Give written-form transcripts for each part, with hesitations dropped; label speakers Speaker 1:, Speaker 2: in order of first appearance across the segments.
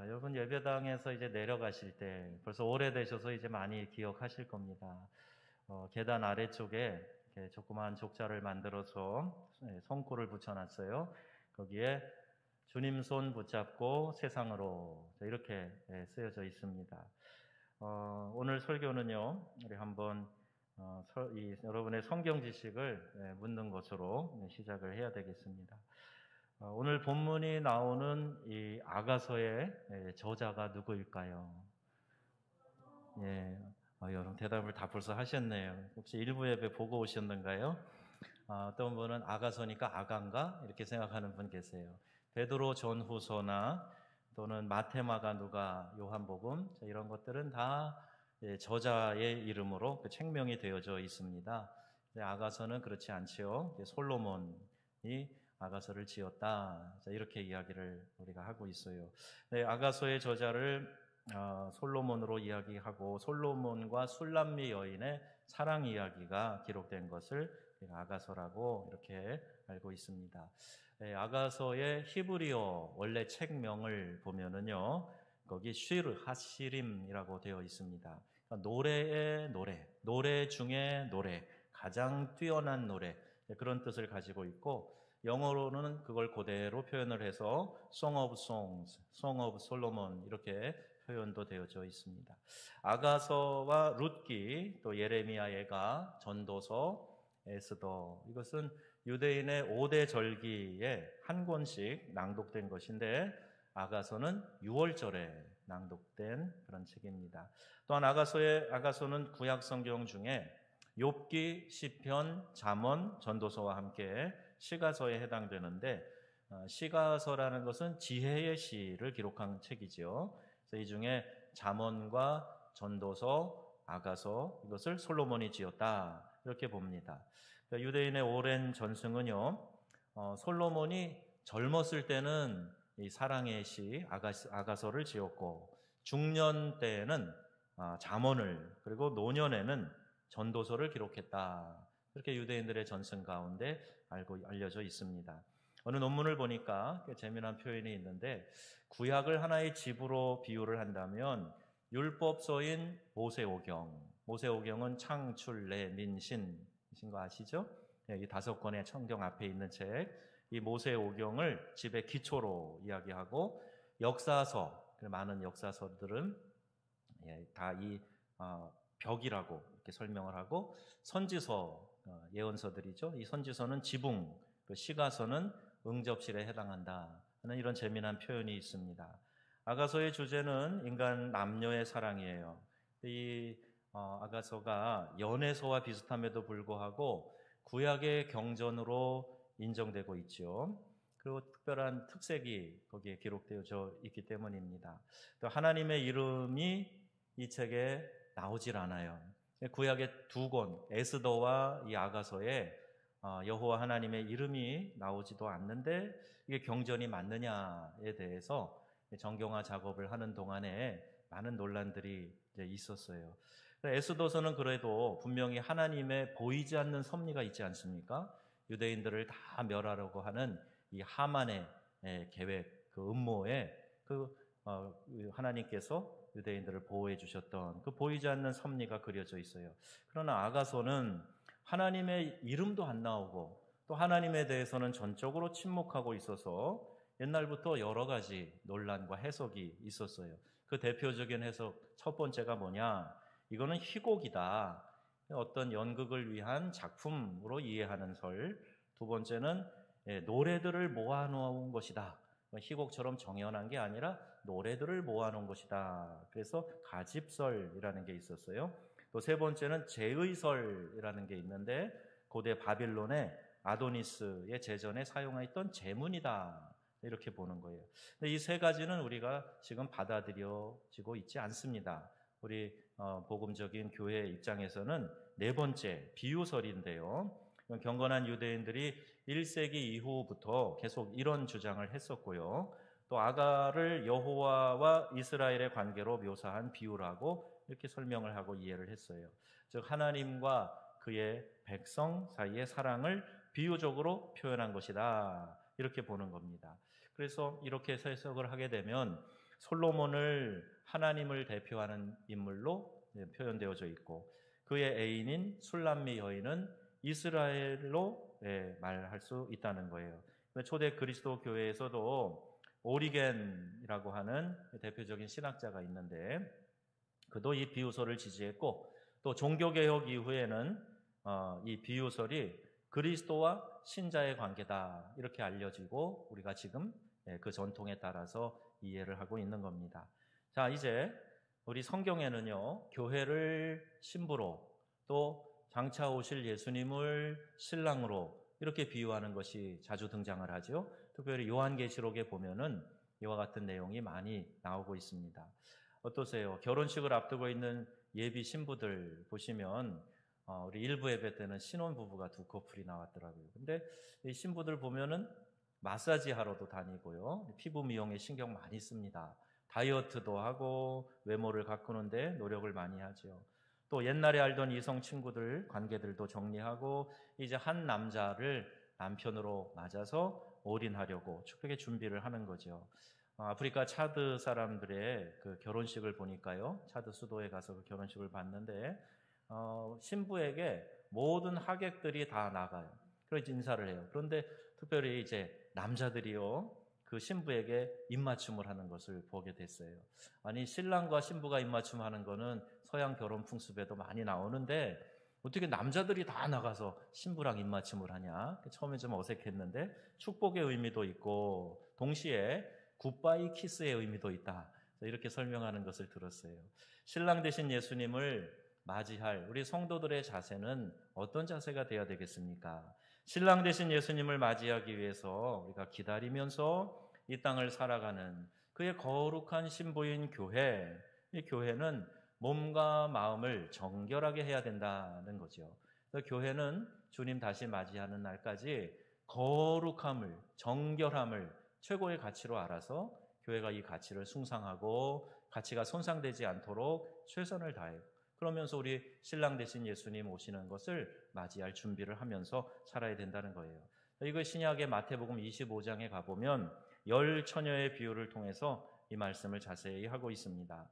Speaker 1: 여러분 예배당에서 이제 내려가실 때 벌써 오래되셔서 이제 많이 기억하실 겁니다. 계단 아래쪽에 이렇게 조그마한 족자를 만들어서 성구를 붙여놨어요. 거기에 주님 손 붙잡고 세상으로 이렇게 쓰여져 있습니다. 오늘 설교는요, 우리 한번 여러분의 성경 지식을 묻는 것으로 시작을 해야 되겠습니다. 오늘 본문이 나오는 이 아가서의 저자가 누구일까요? 예, 여러분 대답을 다 벌써 하셨네요. 혹시 일부 예배 보고 오셨는가요? 어떤 분은 아가서니까 아간가 이렇게 생각하는 분 계세요. 베드로 전후서나 또는 마테마가 누가 요한복음 이런 것들은 다 저자의 이름으로 그 책명이 되어져 있습니다. 아가서는 그렇지 않지요. 솔로몬이 아가서를 지었다. 이렇게 이야기를 우리가 하고 있어요. 아가서의 저자를 솔로몬으로 이야기하고 솔로몬과 술람미 여인의 사랑 이야기가 기록된 것을 아가서라고 이렇게 알고 있습니다. 아가서의 히브리어 원래 책명을 보면은요, 거기 쉬르 하시림이라고 되어 있습니다. 그러니까 노래의 노래, 노래 중에 노래, 가장 뛰어난 노래, 그런 뜻을 가지고 있고, 영어로는 그걸 그대로 표현을 해서 Song of Songs, Song of Solomon 이렇게 표현도 되어져 있습니다. 아가서와 룻기, 또 예레미야 예가, 전도서, 에스더, 이것은 유대인의 5대 절기에 한 권씩 낭독된 것인데 아가서는 6월절에 낭독된 그런 책입니다. 또한 아가서는 구약 성경 중에 욥기, 시편, 잠언, 전도서와 함께 시가서에 해당되는데 시가서라는 것은 지혜의 시를 기록한 책이죠. 그래서 이 중에 잠언과 전도서, 아가서 이것을 솔로몬이 지었다 이렇게 봅니다. 유대인의 오랜 전승은요, 솔로몬이 젊었을 때는 이 사랑의 시 아가서를 지었고 중년 때에는 잠언을 그리고 노년에는 전도서를 기록했다. 그렇게 유대인들의 전승 가운데 알려져 있습니다. 어느 논문을 보니까 꽤 재미난 표현이 있는데 구약을 하나의 집으로 비유를 한다면 율법서인 모세오경은 창출, 내, 민신 이신 거 아시죠? 이 5권의 성경 앞에 있는 책, 이 모세오경을 집의 기초로 이야기하고 역사서, 많은 역사서들은 다 이 벽이라고 이렇게 설명을 하고 선지서, 예언서들이죠. 이 선지서는 지붕, 시가서는 응접실에 해당한다 하는 이런 재미난 표현이 있습니다. 아가서의 주제는 인간 남녀의 사랑이에요. 이 아가서가 연애서와 비슷함에도 불구하고 구약의 경전으로 인정되고 있죠. 그리고 특별한 특색이 거기에 기록되어져 있기 때문입니다. 또 하나님의 이름이 이 책에 나오질 않아요. 구약의 2권 에스더와 이 아가서에 여호와 하나님의 이름이 나오지도 않는데 이게 경전이 맞느냐에 대해서 정경화 작업을 하는 동안에 많은 논란들이 있었어요. 에스더서는 그래도 분명히 하나님의 보이지 않는 섭리가 있지 않습니까? 유대인들을 다 멸하려고 하는 이 하만의 계획, 그 음모에 하나님께서 유대인들을 보호해 주셨던 그 보이지 않는 섭리가 그려져 있어요. 그러나 아가서는 하나님의 이름도 안 나오고 또 하나님에 대해서는 전적으로 침묵하고 있어서 옛날부터 여러 가지 논란과 해석이 있었어요. 그 대표적인 해석 첫 번째가 뭐냐? 이거는 희곡이다. 어떤 연극을 위한 작품으로 이해하는 설. 두 번째는 노래들을 모아놓은 것이다. 희곡처럼 정연한 게 아니라 노래들을 모아놓은 것이다. 그래서 가집설이라는 게 있었어요. 또 세 번째는 제의설이라는 게 있는데 고대 바빌론의 아도니스의 제전에 사용했던 제문이다. 이렇게 보는 거예요. 근데 이 세 가지는 우리가 지금 받아들여지고 있지 않습니다. 우리 복음적인 교회 입장에서는 네 번째 비유설인데요. 경건한 유대인들이 1세기 이후부터 계속 이런 주장을 했었고요. 또 아가를 여호와와 이스라엘의 관계로 묘사한 비유라고 이렇게 설명을 하고 이해를 했어요. 즉 하나님과 그의 백성 사이의 사랑을 비유적으로 표현한 것이다. 이렇게 보는 겁니다. 그래서 이렇게 해석을 하게 되면 솔로몬을 하나님을 대표하는 인물로 표현되어져 있고, 그의 애인인 술람미 여인은 이스라엘로 말할 수 있다는 거예요. 초대 그리스도 교회에서도 오리겐이라고 하는 대표적인 신학자가 있는데, 그도 이 비유설을 지지했고, 또 종교개혁 이후에는 이 비유설이 그리스도와 신자의 관계다 이렇게 알려지고, 우리가 지금 그 전통에 따라서 이해를 하고 있는 겁니다. 자, 이제 우리 성경에는요, 교회를 신부로, 또 장차 오실 예수님을 신랑으로 이렇게 비유하는 것이 자주 등장을 하죠. 특별히 요한계시록에 보면은 이와 같은 내용이 많이 나오고 있습니다. 어떠세요? 결혼식을 앞두고 있는 예비 신부들 보시면 우리 일부 예배 때는 신혼부부가 두 커플이 나왔더라고요. 근데 이 신부들 보면은 마사지 하러도 다니고요, 피부 미용에 신경 많이 씁니다. 다이어트도 하고 외모를 가꾸는데 노력을 많이 하죠. 또 옛날에 알던 이성 친구들 관계들도 정리하고, 이제 한 남자를 남편으로 맞아서 올인하려고 축복의 준비를 하는 거죠. 아프리카 차드 사람들의 그 결혼식을 보니까요, 차드 수도에 가서 그 결혼식을 봤는데 신부에게 모든 하객들이 다 나가요. 그래서 인사를 해요. 그런데 특별히 이제 남자들이요, 그 신부에게 입맞춤을 하는 것을 보게 됐어요. 아니, 신랑과 신부가 입맞춤하는 거는 서양 결혼 풍습에도 많이 나오는데 어떻게 남자들이 다 나가서 신부랑 입맞춤을 하냐? 처음에 좀 어색했는데 축복의 의미도 있고 동시에 굿바이 키스의 의미도 있다, 이렇게 설명하는 것을 들었어요. 신랑 되신 예수님을 맞이할 우리 성도들의 자세는 어떤 자세가 되어야 되겠습니까? 신랑 되신 예수님을 맞이하기 위해서 우리가 기다리면서 이 땅을 살아가는 그의 거룩한 신부인 교회, 이 교회는 몸과 마음을 정결하게 해야 된다는 거죠. 그래서 교회는 주님 다시 맞이하는 날까지 거룩함을, 정결함을 최고의 가치로 알아서 교회가 이 가치를 숭상하고 가치가 손상되지 않도록 최선을 다해요. 그러면서 우리 신랑 되신 예수님 오시는 것을 맞이할 준비를 하면서 살아야 된다는 거예요. 이거 신약의 마태복음 25장에 가보면 열 처녀의 비유를 통해서 이 말씀을 자세히 하고 있습니다.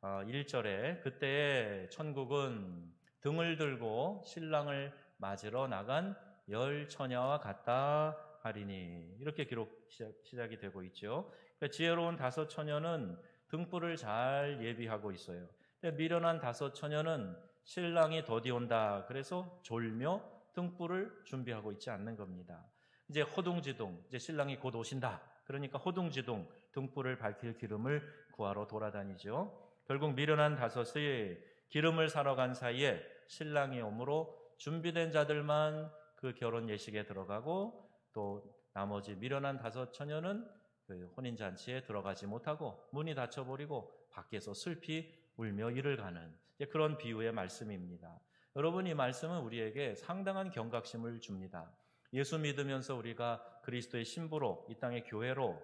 Speaker 1: 1절에 그때 천국은 등을 들고 신랑을 맞으러 나간 열 처녀와 같다 하리니, 이렇게 기록 시작이 되고 있죠. 그러니까 지혜로운 다섯 처녀는 등불을 잘 예비하고 있어요. 미련한 다섯 처녀는 신랑이 더디 온다 그래서 졸며 등불을 준비하고 있지 않는 겁니다. 이제 허둥지둥, 이제 신랑이 곧 오신다 그러니까 허둥지둥 등불을 밝힐 기름을 구하러 돌아다니죠. 결국 미련한 다섯이 기름을 사러 간 사이에 신랑이 오므로 준비된 자들만 그 결혼 예식에 들어가고, 또 나머지 미련한 다섯 처녀는 그 혼인잔치에 들어가지 못하고 문이 닫혀버리고 밖에서 슬피 울며 이를 가는 그런 비유의 말씀입니다. 여러분, 이 말씀은 우리에게 상당한 경각심을 줍니다. 예수 믿으면서 우리가 그리스도의 신부로 이 땅의 교회로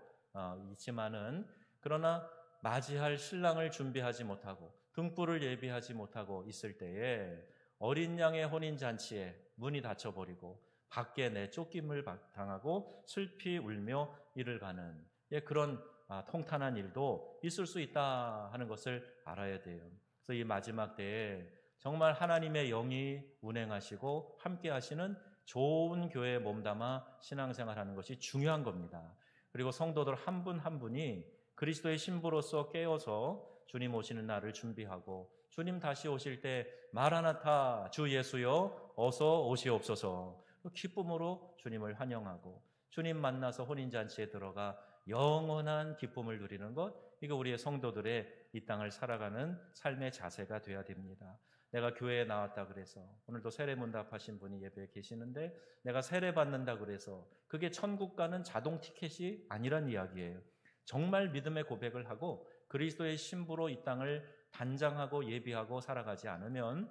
Speaker 1: 있지만은, 그러나 맞이할 신랑을 준비하지 못하고 등불을 예비하지 못하고 있을 때에 어린 양의 혼인잔치에 문이 닫혀버리고 밖에 내쫓김을 당하고 슬피 울며 이를 가는 그런 통탄한 일도 있을 수 있다 하는 것을 알아야 돼요. 그래서 이 마지막 때에 정말 하나님의 영이 운행하시고 함께 하시는 좋은 교회에 몸담아 신앙생활하는 것이 중요한 겁니다. 그리고 성도들 한 분 한 분이 그리스도의 신부로서 깨어서 주님 오시는 날을 준비하고, 주님 다시 오실 때 마라나타 주 예수여 어서 오시옵소서 기쁨으로 주님을 환영하고, 주님 만나서 혼인잔치에 들어가 영원한 기쁨을 누리는 것, 이거 우리의 성도들의 이 땅을 살아가는 삶의 자세가 되어야 됩니다. 내가 교회에 나왔다 그래서, 오늘도 세례문답하신 분이 예배에 계시는데 내가 세례 받는다 그래서 그게 천국 가는 자동 티켓이 아니란 이야기예요. 정말 믿음의 고백을 하고 그리스도의 신부로 이 땅을 단장하고 예비하고 살아가지 않으면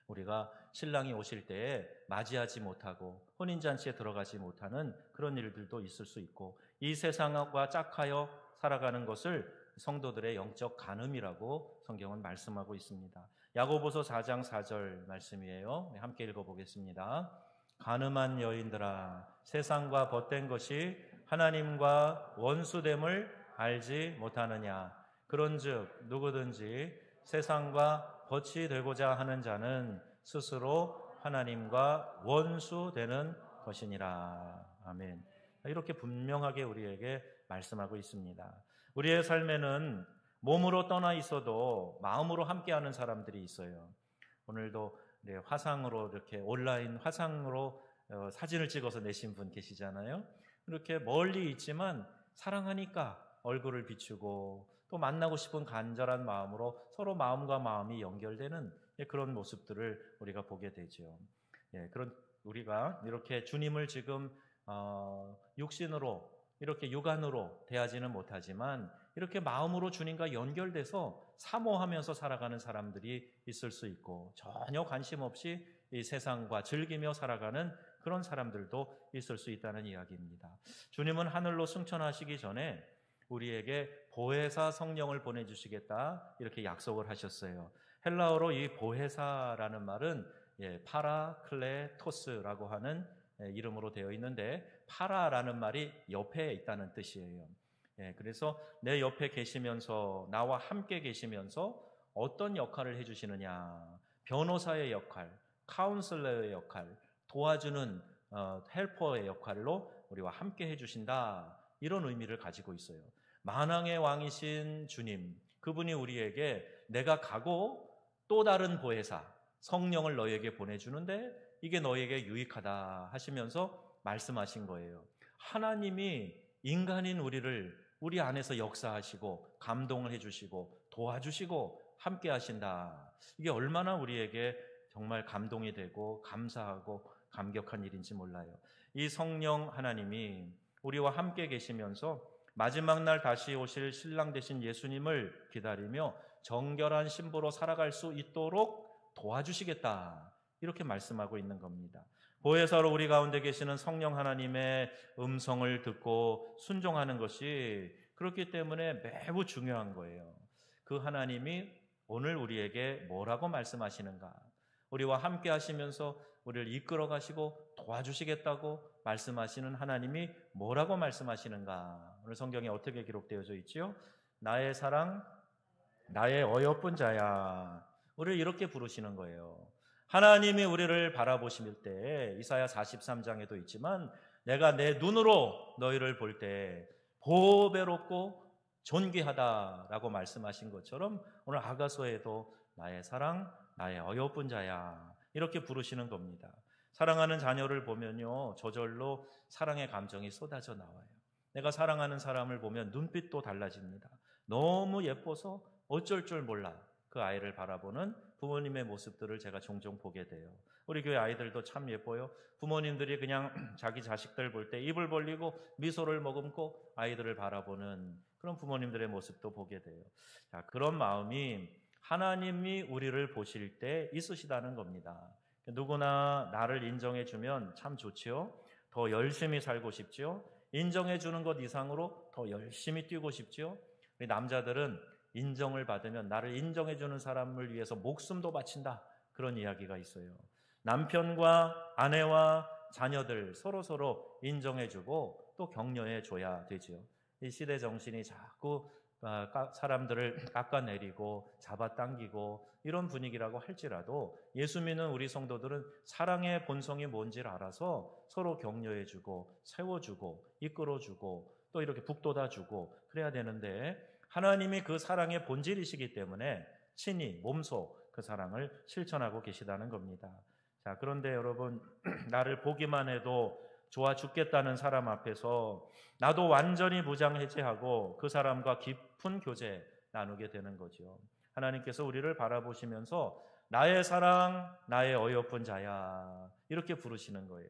Speaker 1: 우리가 신랑이 오실 때에 맞이하지 못하고 혼인잔치에 들어가지 못하는 그런 일들도 있을 수 있고, 이 세상과 짝하여 살아가는 것을 성도들의 영적 간음이라고 성경은 말씀하고 있습니다. 야고보서 4장 4절 말씀이에요. 함께 읽어보겠습니다. 간음한 여인들아, 세상과 벗된 것이 하나님과 원수됨을 알지 못하느냐. 그런즉 누구든지 세상과 벗이 되고자 하는 자는 스스로 하나님과 원수되는 것이니라. 아멘. 이렇게 분명하게 우리에게 말씀하고 있습니다. 우리의 삶에는 몸으로 떠나 있어도 마음으로 함께하는 사람들이 있어요. 오늘도 화상으로 이렇게 온라인 화상으로 사진을 찍어서 내신 분 계시잖아요. 이렇게 멀리 있지만 사랑하니까 얼굴을 비추고 또 만나고 싶은 간절한 마음으로 서로 마음과 마음이 연결되는 그런 모습들을 우리가 보게 되죠. 그런 우리가 이렇게 주님을 지금 육신으로 이렇게 육안으로 대하지는 못하지만 이렇게 마음으로 주님과 연결돼서 사모하면서 살아가는 사람들이 있을 수 있고 전혀 관심 없이 이 세상과 즐기며 살아가는 그런 사람들도 있을 수 있다는 이야기입니다. 주님은 하늘로 승천하시기 전에 우리에게 보혜사 성령을 보내주시겠다 이렇게 약속을 하셨어요. 헬라어로 이 보혜사라는 말은 파라클레토스라고 하는 이름으로 되어 있는데 파라라는 말이 옆에 있다는 뜻이에요. 그래서 내 옆에 계시면서 나와 함께 계시면서 어떤 역할을 해주시느냐. 변호사의 역할, 카운슬러의 역할, 도와주는 헬퍼의 역할로 우리와 함께 해주신다. 이런 의미를 가지고 있어요. 만왕의 왕이신 주님, 그분이 우리에게 내가 가고 또 다른 보혜사, 성령을 너에게 보내주는데 이게 너에게 유익하다 하시면서 말씀하신 거예요. 하나님이 인간인 우리를 우리 안에서 역사하시고 감동을 해주시고 도와주시고 함께 하신다. 이게 얼마나 우리에게 정말 감동이 되고 감사하고 감격한 일인지 몰라요. 이 성령 하나님이 우리와 함께 계시면서 마지막 날 다시 오실 신랑 되신 예수님을 기다리며 정결한 신부로 살아갈 수 있도록 도와주시겠다. 이렇게 말씀하고 있는 겁니다. 보혜사로 우리 가운데 계시는 성령 하나님의 음성을 듣고 순종하는 것이 그렇기 때문에 매우 중요한 거예요. 그 하나님이 오늘 우리에게 뭐라고 말씀하시는가? 우리와 함께 하시면서 우리를 이끌어 가시고 도와주시겠다고 말씀하시는 하나님이 뭐라고 말씀하시는가? 오늘 성경에 어떻게 기록되어져 있지요? 나의 사랑, 나의 어여쁜 자야. 우리를 이렇게 부르시는 거예요. 하나님이 우리를 바라보실 때 이사야 43장에도 있지만 내가 내 눈으로 너희를 볼 때 보배롭고 존귀하다라고 말씀하신 것처럼 오늘 아가서에도 나의 사랑, 나의 어여쁜 자야 이렇게 부르시는 겁니다. 사랑하는 자녀를 보면요 저절로 사랑의 감정이 쏟아져 나와요. 내가 사랑하는 사람을 보면 눈빛도 달라집니다. 너무 예뻐서 어쩔 줄 몰라 그 아이를 바라보는 부모님의 모습들을 제가 종종 보게 돼요. 우리 교회 아이들도 참 예뻐요. 부모님들이 그냥 자기 자식들 볼 때 입을 벌리고 미소를 머금고 아이들을 바라보는 그런 부모님들의 모습도 보게 돼요. 자, 그런 마음이 하나님이 우리를 보실 때 있으시다는 겁니다. 누구나 나를 인정해 주면 참 좋지요. 더 열심히 살고 싶지요. 인정해 주는 것 이상으로 더 열심히 뛰고 싶지요. 우리 남자들은 인정을 받으면 나를 인정해 주는 사람을 위해서 목숨도 바친다. 그런 이야기가 있어요. 남편과 아내와 자녀들 서로 인정해 주고 또 격려해 줘야 되죠. 이 시대 정신이 자꾸 사람들을 깎아내리고 잡아당기고 이런 분위기라고 할지라도 예수 믿는 우리 성도들은 사랑의 본성이 뭔지를 알아서 서로 격려해주고 세워주고 이끌어주고 또 이렇게 북돋아주고 그래야 되는데 하나님이 그 사랑의 본질이시기 때문에 친히 몸소 그 사랑을 실천하고 계시다는 겁니다. 자, 그런데 여러분 나를 보기만 해도 좋아 죽겠다는 사람 앞에서 나도 완전히 무장해제하고 그 사람과 깊은 교제 나누게 되는 거죠. 하나님께서 우리를 바라보시면서 나의 사랑, 나의 어여쁜 자야 이렇게 부르시는 거예요.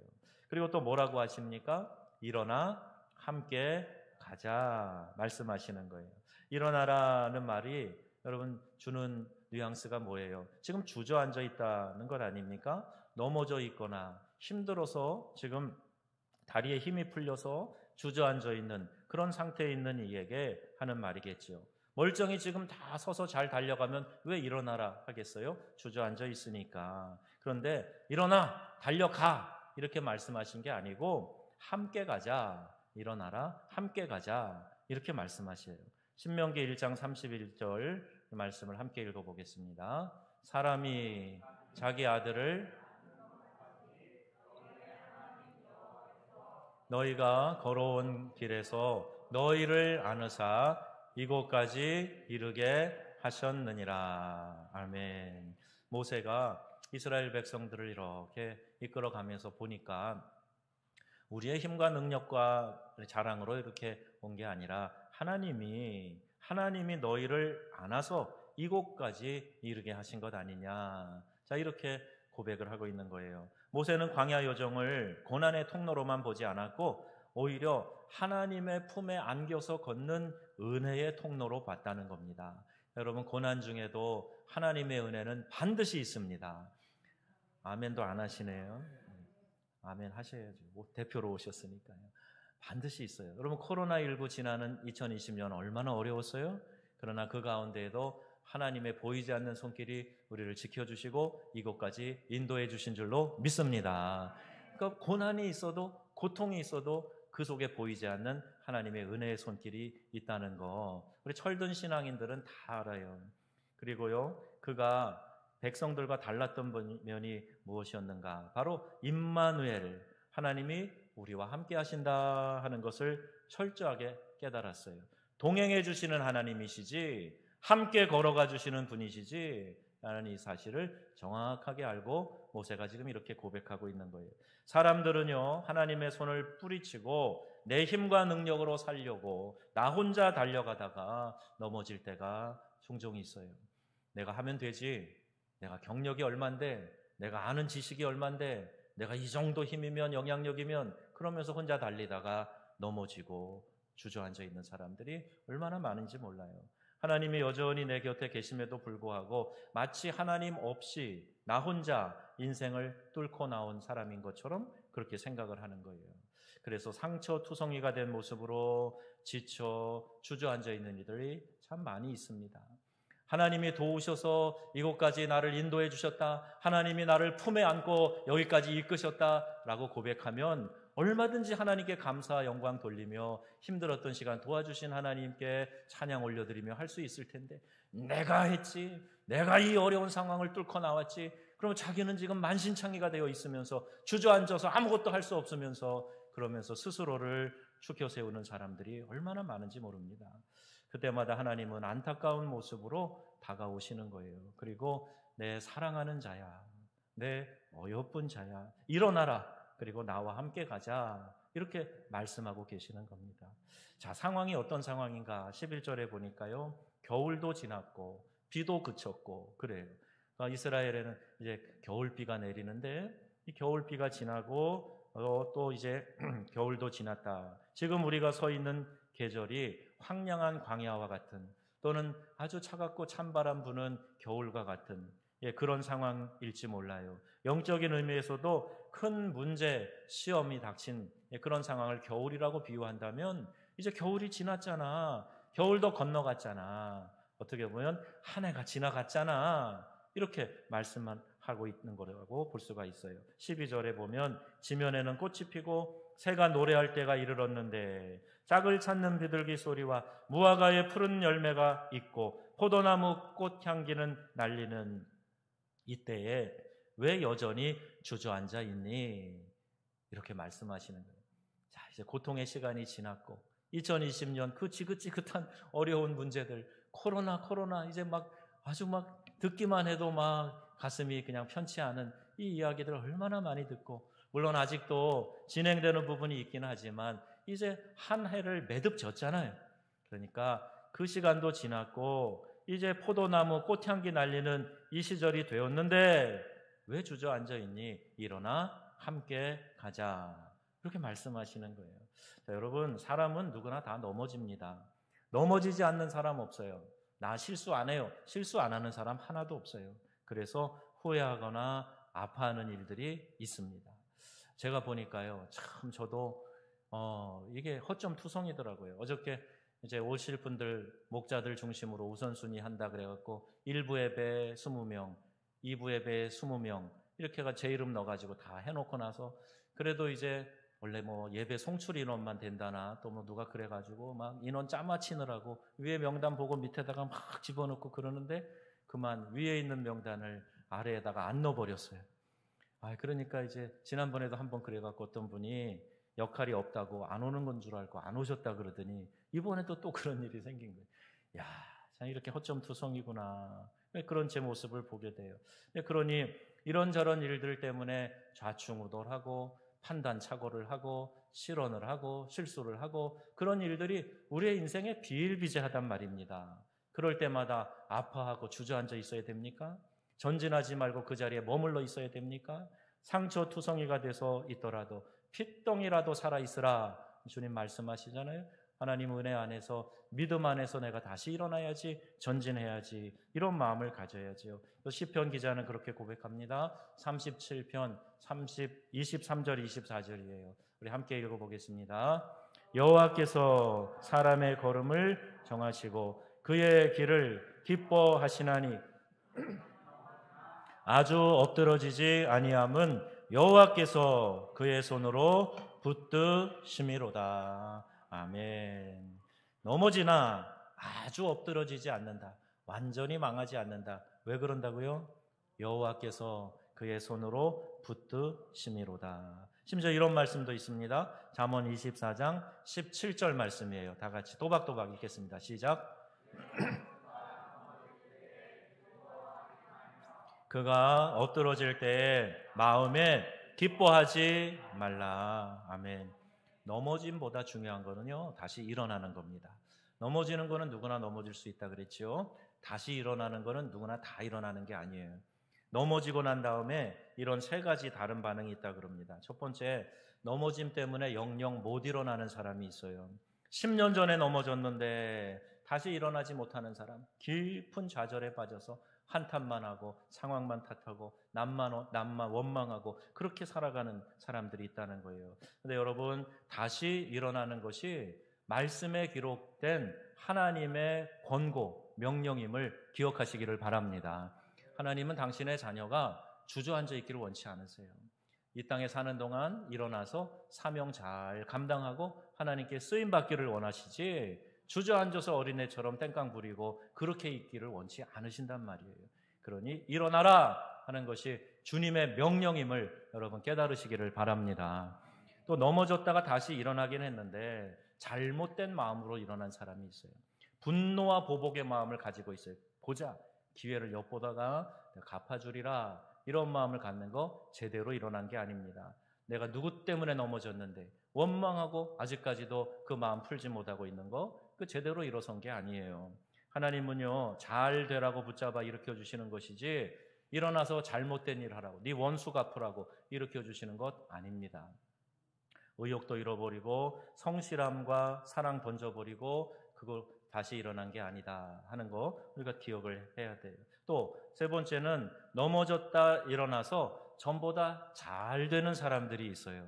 Speaker 1: 그리고 또 뭐라고 하십니까? 일어나 함께 가자 말씀하시는 거예요. 일어나라는 말이 여러분 주는 뉘앙스가 뭐예요? 지금 주저앉아 있다는 것 아닙니까? 넘어져 있거나 힘들어서 지금 다리에 힘이 풀려서 주저앉아 있는 그런 상태에 있는 이에게 하는 말이겠죠. 멀쩡히 지금 다 서서 잘 달려가면 왜 일어나라 하겠어요? 주저앉아 있으니까. 그런데 일어나 달려가 이렇게 말씀하신 게 아니고 함께 가자. 일어나라 함께 가자 이렇게 말씀하셔요. 신명기 1장 31절 말씀을 함께 읽어보겠습니다. 사람이 자기 아들을 너희가 걸어온 길에서 너희를 안으사 이곳까지 이르게 하셨느니라. 아멘. 모세가 이스라엘 백성들을 이렇게 이끌어가면서 보니까 우리의 힘과 능력과 자랑으로 이렇게 온 게 아니라 하나님이 너희를 안아서 이곳까지 이르게 하신 것 아니냐. 자, 이렇게 고백을 하고 있는 거예요. 모세는 광야 여정을 고난의 통로로만 보지 않았고 오히려 하나님의 품에 안겨서 걷는 은혜의 통로로 봤다는 겁니다. 여러분, 고난 중에도 하나님의 은혜는 반드시 있습니다. 아멘도 안 하시네요. 아멘 하셔야죠. 대표로 오셨으니까요. 반드시 있어요. 여러분, 코로나19 지나는 2020년 얼마나 어려웠어요? 그러나 그 가운데에도 하나님의 보이지 않는 손길이 우리를 지켜주시고 이곳까지 인도해 주신 줄로 믿습니다. 그러니까 고난이 있어도, 고통이 있어도 그 속에 보이지 않는 하나님의 은혜의 손길이 있다는 거, 우리 철든 신앙인들은 다 알아요. 그리고요, 그가 백성들과 달랐던 면이 무엇이었는가? 바로 임마누엘, 하나님이 우리와 함께 하신다 하는 것을 철저하게 깨달았어요. 동행해 주시는 하나님이시지 함께 걸어가 주시는 분이시지 라는 이 사실을 정확하게 알고 모세가 지금 이렇게 고백하고 있는 거예요. 사람들은요, 하나님의 손을 뿌리치고 내 힘과 능력으로 살려고 나 혼자 달려가다가 넘어질 때가 종종 있어요. 내가 하면 되지, 내가 경력이 얼만데, 내가 아는 지식이 얼만데, 내가 이 정도 힘이면, 영향력이면, 그러면서 혼자 달리다가 넘어지고 주저앉아 있는 사람들이 얼마나 많은지 몰라요. 하나님이 여전히 내 곁에 계심에도 불구하고 마치 하나님 없이 나 혼자 인생을 뚫고 나온 사람인 것처럼 그렇게 생각을 하는 거예요. 그래서 상처투성이가 된 모습으로 지쳐 주저앉아 있는 이들이 참 많이 있습니다. 하나님이 도우셔서 이곳까지 나를 인도해 주셨다, 하나님이 나를 품에 안고 여기까지 이끄셨다라고 고백하면 얼마든지 하나님께 감사 영광 돌리며 힘들었던 시간 도와주신 하나님께 찬양 올려드리며 할 수 있을 텐데, 내가 했지, 내가 이 어려운 상황을 뚫고 나왔지, 그러면 자기는 지금 만신창이가 되어 있으면서 주저앉아서 아무것도 할 수 없으면서 그러면서 스스로를 추켜 세우는 사람들이 얼마나 많은지 모릅니다. 그때마다 하나님은 안타까운 모습으로 다가오시는 거예요. 그리고 내 사랑하는 자야, 내 어여쁜 자야, 일어나라, 그리고 나와 함께 가자, 이렇게 말씀하고 계시는 겁니다. 자, 상황이 어떤 상황인가? 11절에 보니까요, 겨울도 지났고 비도 그쳤고 그래요. 그러니까 이스라엘에는 이제 겨울비가 내리는데 이 겨울비가 지나고 또 이제 겨울도 지났다. 지금 우리가 서 있는 계절이 황량한 광야와 같은, 또는 아주 차갑고 찬바람 부는 겨울과 같은 그런 상황일지 몰라요. 영적인 의미에서도 큰 문제, 시험이 닥친 그런 상황을 겨울이라고 비유한다면 이제 겨울이 지났잖아, 겨울도 건너갔잖아, 어떻게 보면 한 해가 지나갔잖아, 이렇게 말씀만 하고 있는 거라고 볼 수가 있어요. 12절에 보면 지면에는 꽃이 피고 새가 노래할 때가 이르렀는데 짝을 찾는 비둘기 소리와 무화과의 푸른 열매가 있고 포도나무 꽃향기는 날리는 이때에 왜 여전히 주저앉아 있니? 이렇게 말씀하시는 거예요. 자, 이제 고통의 시간이 지났고 2020년 그 지긋지긋한 어려운 문제들, 코로나 이제 막 아주 막 듣기만 해도 막 가슴이 그냥 편치 않은 이 이야기들을 얼마나 많이 듣고, 물론 아직도 진행되는 부분이 있긴 하지만 이제 한 해를 매듭졌잖아요. 그러니까 그 시간도 지났고 이제 포도나무 꽃향기 날리는 이 시절이 되었는데 왜 주저앉아 있니? 일어나 함께 가자, 그렇게 말씀하시는 거예요. 자, 여러분, 사람은 누구나 다 넘어집니다. 넘어지지 않는 사람 없어요. 나 실수 안 해요, 실수 안 하는 사람 하나도 없어요. 그래서 후회하거나 아파하는 일들이 있습니다. 제가 보니까요, 참 저도 이게 허점투성이더라고요. 어저께 이제 오실 분들, 목자들 중심으로 우선순위 한다 그래갖고 1부 예배 20명, 2부 예배 20명 이렇게가 제 이름 넣어가지고 다 해놓고 나서 그래도 이제 원래 뭐 예배 송출 인원만 된다나 또 뭐 누가 그래가지고 막 인원 짜맞히느라고 위에 명단 보고 밑에다가 막 집어넣고 그러는데 그만 위에 있는 명단을 아래에다가 안 넣어버렸어요. 그러니까 이제 지난번에도 한번 그래갖고 어떤 분이 역할이 없다고 안 오는 건 줄 알고 안 오셨다 그러더니 이번에도 또 그런 일이 생긴 거예요. 야, 참 이렇게 허점투성이구나. 그런 제 모습을 보게 돼요. 그러니 이런저런 일들 때문에 좌충우돌하고 판단착오를 하고 실언을 하고 실수를 하고 그런 일들이 우리의 인생에 비일비재하단 말입니다. 그럴 때마다 아파하고 주저앉아 있어야 됩니까? 전진하지 말고 그 자리에 머물러 있어야 됩니까? 상처투성이가 돼서 있더라도 핏덩이라도 살아있으라 주님 말씀하시잖아요. 하나님 은혜 안에서 믿음 안에서 내가 다시 일어나야지, 전진해야지, 이런 마음을 가져야지요. 시편 기자는 그렇게 고백합니다. 37편 23절 24절이에요. 우리 함께 읽어보겠습니다. 여호와께서 사람의 걸음을 정하시고 그의 길을 기뻐하시나니 아주 엎드러지지 아니함은 여호와께서 그의 손으로 붙드심이로다. 아멘. 넘어지나 아주 엎드러지지 않는다. 완전히 망하지 않는다. 왜 그런다고요? 여호와께서 그의 손으로 붙드심이로다. 심지어 이런 말씀도 있습니다. 잠언 24장 17절 말씀이에요. 다 같이 또박또박 읽겠습니다. 시작. 그가 엎드러질 때에 마음에 기뻐하지 말라. 아멘. 넘어짐보다 중요한 거는요, 다시 일어나는 겁니다. 넘어지는 거는 누구나 넘어질 수 있다 그랬죠. 다시 일어나는 거는 누구나 다 일어나는 게 아니에요. 넘어지고 난 다음에 이런 세 가지 다른 반응이 있다 그럽니다. 첫 번째, 넘어짐 때문에 영영 못 일어나는 사람이 있어요. 10년 전에 넘어졌는데 다시 일어나지 못하는 사람, 깊은 좌절에 빠져서 한탄만 하고 상황만 탓하고 남만 원망하고 그렇게 살아가는 사람들이 있다는 거예요. 근데 여러분, 다시 일어나는 것이 말씀에 기록된 하나님의 권고, 명령임을 기억하시기를 바랍니다. 하나님은 당신의 자녀가 주저앉아 있기를 원치 않으세요. 이 땅에 사는 동안 일어나서 사명 잘 감당하고 하나님께 쓰임받기를 원하시지, 주저앉아서 어린애처럼 땡깡 부리고 그렇게 있기를 원치 않으신단 말이에요. 그러니 일어나라 하는 것이 주님의 명령임을 여러분 깨달으시기를 바랍니다. 또 넘어졌다가 다시 일어나긴 했는데 잘못된 마음으로 일어난 사람이 있어요. 분노와 보복의 마음을 가지고 있어요. 보자, 기회를 엿보다가 갚아주리라, 이런 마음을 갖는 거 제대로 일어난 게 아닙니다. 내가 누구 때문에 넘어졌는데 원망하고 아직까지도 그 마음 풀지 못하고 있는 거, 그 제대로 일어선 게 아니에요. 하나님은요, 잘 되라고 붙잡아 일으켜 주시는 것이지 일어나서 잘못된 일 하라고, 네 원수 갚으라고 일으켜 주시는 것 아닙니다. 의욕도 잃어버리고 성실함과 사랑 던져버리고 그걸 다시 일어난 게 아니다 하는 거 우리가 기억을 해야 돼요. 또 세 번째는 넘어졌다 일어나서 전보다 잘 되는 사람들이 있어요.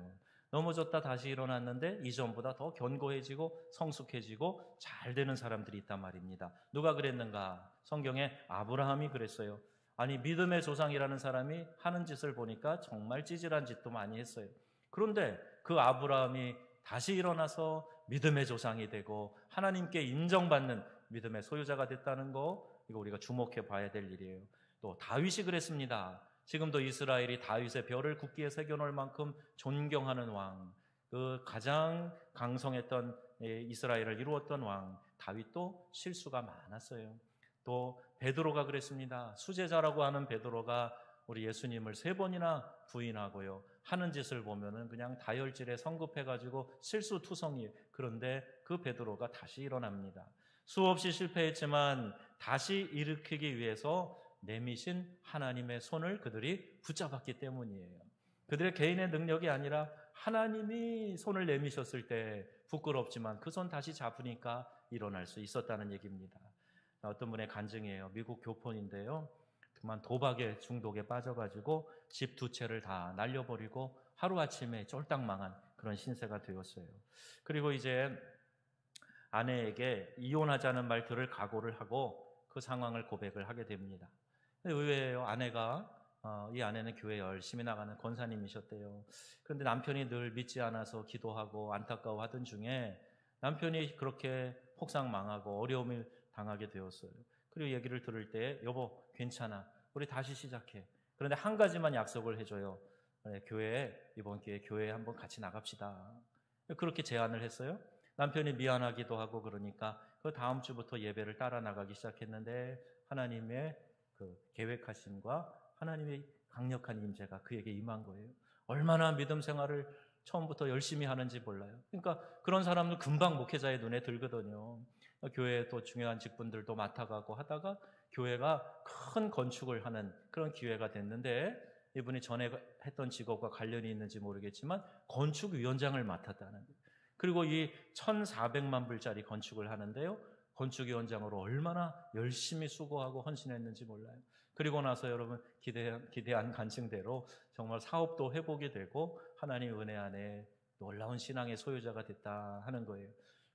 Speaker 1: 넘어졌다 다시 일어났는데 이전보다 더 견고해지고 성숙해지고 잘 되는 사람들이 있단 말입니다. 누가 그랬는가? 성경에 아브라함이 그랬어요. 아니, 믿음의 조상이라는 사람이 하는 짓을 보니까 정말 찌질한 짓도 많이 했어요. 그런데 그 아브라함이 다시 일어나서 믿음의 조상이 되고 하나님께 인정받는 믿음의 소유자가 됐다는 거, 이거 우리가 주목해 봐야 될 일이에요. 또 다윗이 그랬습니다. 지금도 이스라엘이 다윗의 별을 굳게 새겨놓을 만큼 존경하는 왕, 그 가장 강성했던 이스라엘을 이루었던 왕 다윗도 실수가 많았어요. 또 베드로가 그랬습니다. 수제자라고 하는 베드로가 우리 예수님을 3번이나 부인하고요, 하는 짓을 보면은 그냥 다혈질에 성급해가지고 실수투성이에요. 그런데 그 베드로가 다시 일어납니다. 수없이 실패했지만 다시 일으키기 위해서 내미신 하나님의 손을 그들이 붙잡았기 때문이에요. 그들의 개인의 능력이 아니라 하나님이 손을 내미셨을 때 부끄럽지만 그 손 다시 잡으니까 일어날 수 있었다는 얘기입니다. 어떤 분의 간증이에요. 미국 교폰인데요, 그만 도박의 중독에 빠져가지고 집 2채를 다 날려버리고 하루아침에 쫄딱 망한 그런 신세가 되었어요. 그리고 이제 아내에게 이혼하자는 말 들을 각오를 하고 그 상황을 고백을 하게 됩니다. 근데 의외예요. 아내가 이 아내는 교회 열심히 나가는 권사님이셨대요. 그런데 남편이 늘 믿지 않아서 기도하고 안타까워하던 중에 남편이 그렇게 폭삭망하고 어려움을 당하게 되었어요. 그리고 얘기를 들을 때 여보 괜찮아, 우리 다시 시작해. 그런데 한 가지만 약속을 해줘요. 이번 기회에 교회에 한번 같이 나갑시다. 그렇게 제안을 했어요. 남편이 미안하기도 하고 그러니까 그 다음 주부터 예배를 따라 나가기 시작했는데 하나님의 그 계획하심과 하나님의 강력한 임재가 그에게 임한 거예요. 얼마나 믿음 생활을 처음부터 열심히 하는지 몰라요. 그러니까 그런 사람들 금방 목회자의 눈에 들거든요. 교회에 또 중요한 직분들도 맡아가고 하다가 교회가 큰 건축을 하는 그런 기회가 됐는데 이분이 전에 했던 직업과 관련이 있는지 모르겠지만 건축위원장을 맡았다는 거예요. 그리고 이 1,400만 불짜리 건축을 하는데요. 건축위원장으로 얼마나 열심히 수고하고 헌신했는지 몰라요. 그리고 나서 여러분 기대한 간증대로 정말 사업도 회복이 되고 하나님 은혜 안에 놀라운 신앙의 소유자가 됐다 하는 거예요.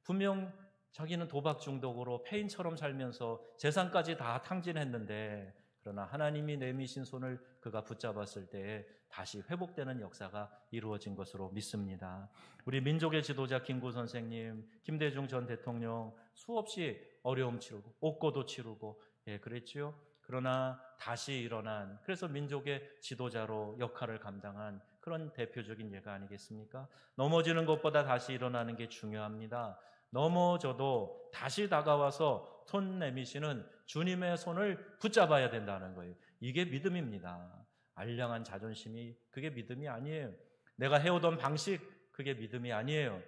Speaker 1: 분명 자기는 도박 중독으로 폐인처럼 살면서 재산까지 다 탕진했는데 그러나 하나님이 내미신 손을 그가 붙잡았을 때 다시 회복되는 역사가 이루어진 것으로 믿습니다. 우리 민족의 지도자 김구 선생님, 김대중 전 대통령 수없이 어려움 치르고 옥고도 치르고 그랬지요. 그러나 다시 일어난, 그래서 민족의 지도자로 역할을 감당한 그런 대표적인 예가 아니겠습니까? 넘어지는 것보다 다시 일어나는 게 중요합니다. 넘어져도 다시 다가와서 손 내미시는 주님의 손을 붙잡아야 된다는 거예요. 이게 믿음입니다. 알량한 자존심이 그게 믿음이 아니에요. 내가 해오던 방식 그게 믿음이 아니에요.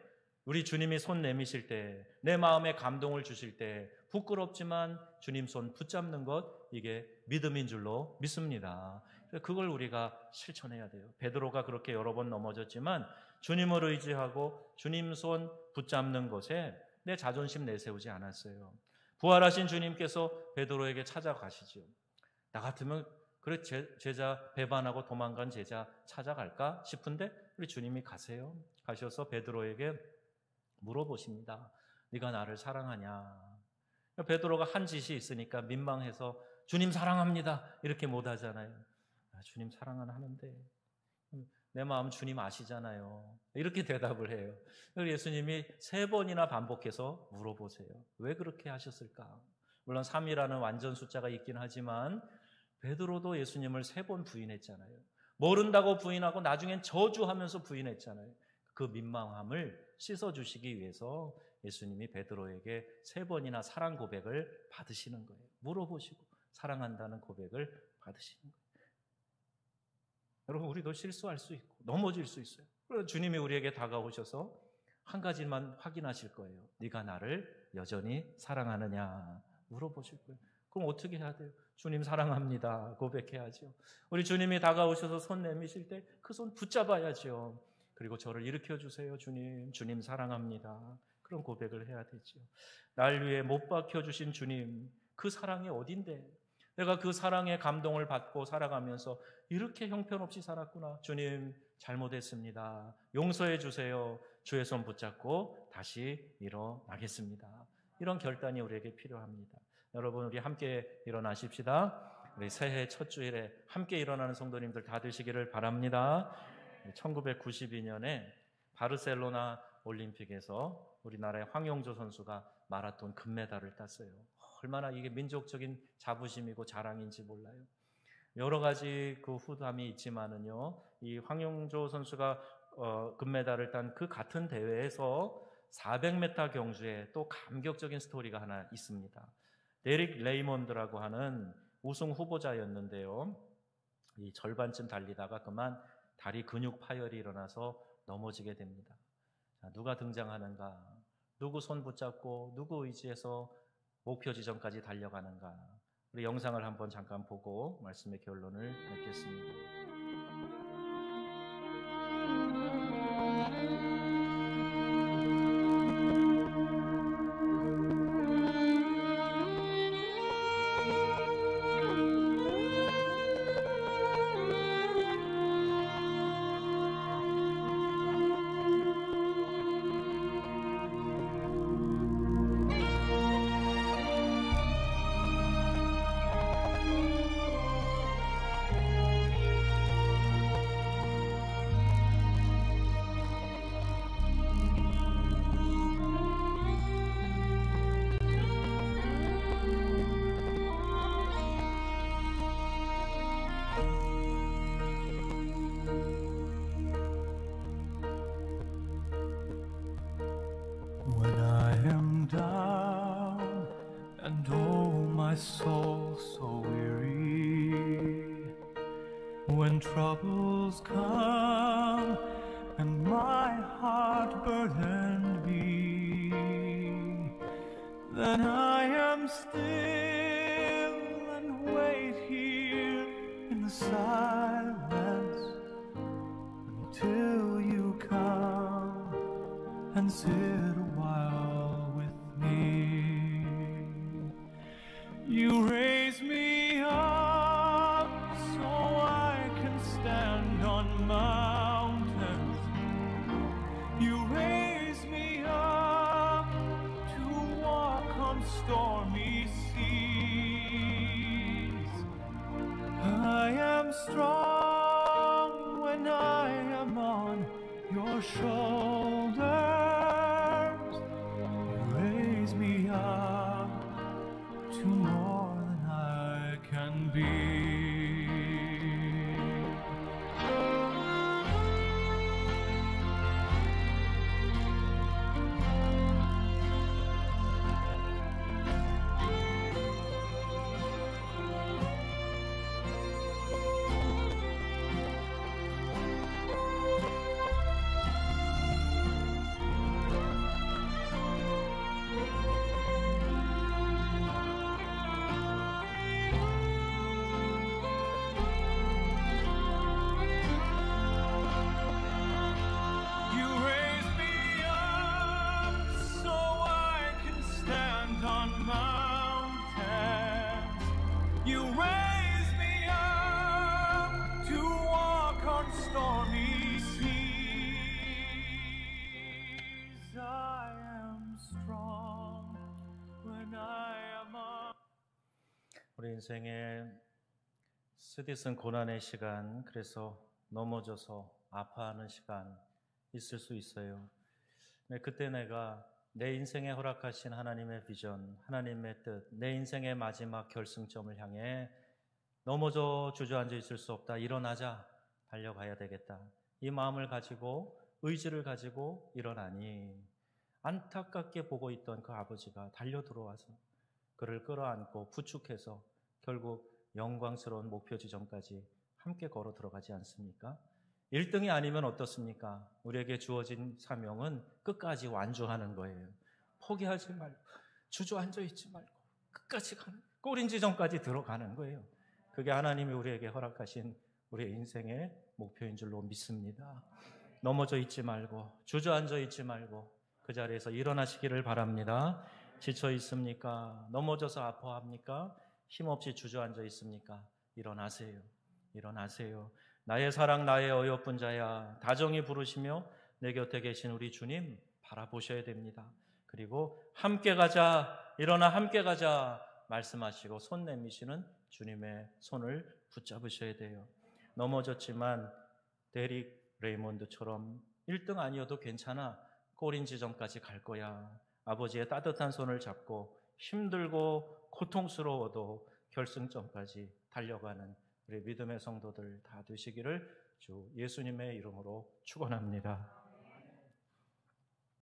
Speaker 1: 우리 주님이 손 내미실 때, 내 마음에 감동을 주실 때 부끄럽지만 주님 손 붙잡는 것, 이게 믿음인 줄로 믿습니다. 그걸 우리가 실천해야 돼요. 베드로가 그렇게 여러 번 넘어졌지만 주님을 의지하고 주님 손 붙잡는 것에 내 자존심 내세우지 않았어요. 부활하신 주님께서 베드로에게 찾아가시죠. 나 같으면 그래 제자 배반하고 도망간 제자 찾아갈까 싶은데 우리 주님이 가세요. 가셔서 베드로에게 물어보십니다. 네가 나를 사랑하냐? 베드로가 한 짓이 있으니까 민망해서 주님 사랑합니다 이렇게 못하잖아요. 주님 사랑은 하는데 내 마음 주님 아시잖아요. 이렇게 대답을 해요. 예수님이 3번이나 반복해서 물어보세요. 왜 그렇게 하셨을까? 물론 3이라는 완전 숫자가 있긴 하지만 베드로도 예수님을 3번 부인했잖아요. 모른다고 부인하고 나중엔 저주하면서 부인했잖아요. 그 민망함을 씻어주시기 위해서 예수님이 베드로에게 3번이나 사랑 고백을 받으시는 거예요. 물어보시고 사랑한다는 고백을 받으시는 거예요. 여러분, 우리도 실수할 수 있고 넘어질 수 있어요. 그래서 주님이 우리에게 다가오셔서 한 가지만 확인하실 거예요. 네가 나를 여전히 사랑하느냐 물어보실 거예요. 그럼 어떻게 해야 돼요? 주님 사랑합니다 고백해야죠. 우리 주님이 다가오셔서 손 내미실 때 그 손 붙잡아야죠. 그리고 저를 일으켜주세요 주님, 주님 사랑합니다. 그런 고백을 해야 되죠. 날 위해 못 박혀주신 주님, 그 사랑이 어딘데 내가 그 사랑의 감동을 받고 살아가면서 이렇게 형편없이 살았구나. 주님 잘못했습니다. 용서해 주세요. 주의 손 붙잡고 다시 일어나겠습니다. 이런 결단이 우리에게 필요합니다. 여러분, 우리 함께 일어나십시다. 우리 새해 첫 주일에 함께 일어나는 성도님들 다 되시기를 바랍니다. 1992년에 바르셀로나 올림픽에서 우리나라의 황용조 선수가 마라톤 금메달을 땄어요. 얼마나 이게 민족적인 자부심이고 자랑인지 몰라요. 여러 가지 그 후담이 있지만은요, 이 황용조 선수가 금메달을 딴 그 같은 대회에서 400m 경주에 또 감격적인 스토리가 하나 있습니다. 데릭 레이몬드라고 하는 우승 후보자였는데요, 이 절반쯤 달리다가 그만 다리 근육 파열이 일어나서 넘어지게 됩니다. 자, 누가 등장하는가? 누구 손 붙잡고 누구 의지해서 목표 지점까지 달려가는가? 우리 영상을 한번 잠깐 보고 말씀의 결론을 맺겠습니다.
Speaker 2: When I am down and oh my soul so weary, when troubles come and my heart burdened be, then I am still and wait here in the silence until you come and sit a while with me. You raise me up so I can stand on mountains. You raise me up to walk on stormy seas. I am strong when I am on your shoulders. You raise me up to more than I can be.
Speaker 1: 우리 인생의 쓰디쓴 고난의 시간, 그래서 넘어져서 아파하는 시간 있을 수 있어요. 그때 내가 내 인생에 허락하신 하나님의 비전, 하나님의 뜻, 내 인생의 마지막 결승점을 향해 넘어져 주저앉아 있을 수 없다. 일어나자, 달려가야 되겠다. 이 마음을 가지고, 의지를 가지고 일어나니 안타깝게 보고 있던 그 아버지가 달려 들어와서 그를 끌어안고 부축해서 결국 영광스러운 목표 지점까지 함께 걸어 들어가지 않습니까? 1등이 아니면 어떻습니까? 우리에게 주어진 사명은 끝까지 완주하는 거예요. 포기하지 말고, 주저앉아 있지 말고 끝까지 가는, 꼬린 지점까지 들어가는 거예요. 그게 하나님이 우리에게 허락하신 우리의 인생의 목표인 줄로 믿습니다. 넘어져 있지 말고, 주저앉아 있지 말고 그 자리에서 일어나시기를 바랍니다. 지쳐 있습니까? 넘어져서 아파합니까? 힘없이 주저앉아 있습니까? 일어나세요. 일어나세요. 나의 사랑, 나의 어여쁜 자야, 다정히 부르시며 내 곁에 계신 우리 주님 바라보셔야 됩니다. 그리고 함께 가자, 일어나 함께 가자 말씀하시고 손 내미시는 주님의 손을 붙잡으셔야 돼요. 넘어졌지만 데릭 레이몬드처럼 1등 아니어도 괜찮아, 꼬린 지점까지 갈 거야. 아버지의 따뜻한 손을 잡고 힘들고 고통스러워도 결승점까지 달려가는 우리 믿음의 성도들 다 되시기를 주 예수님의 이름으로 축원합니다.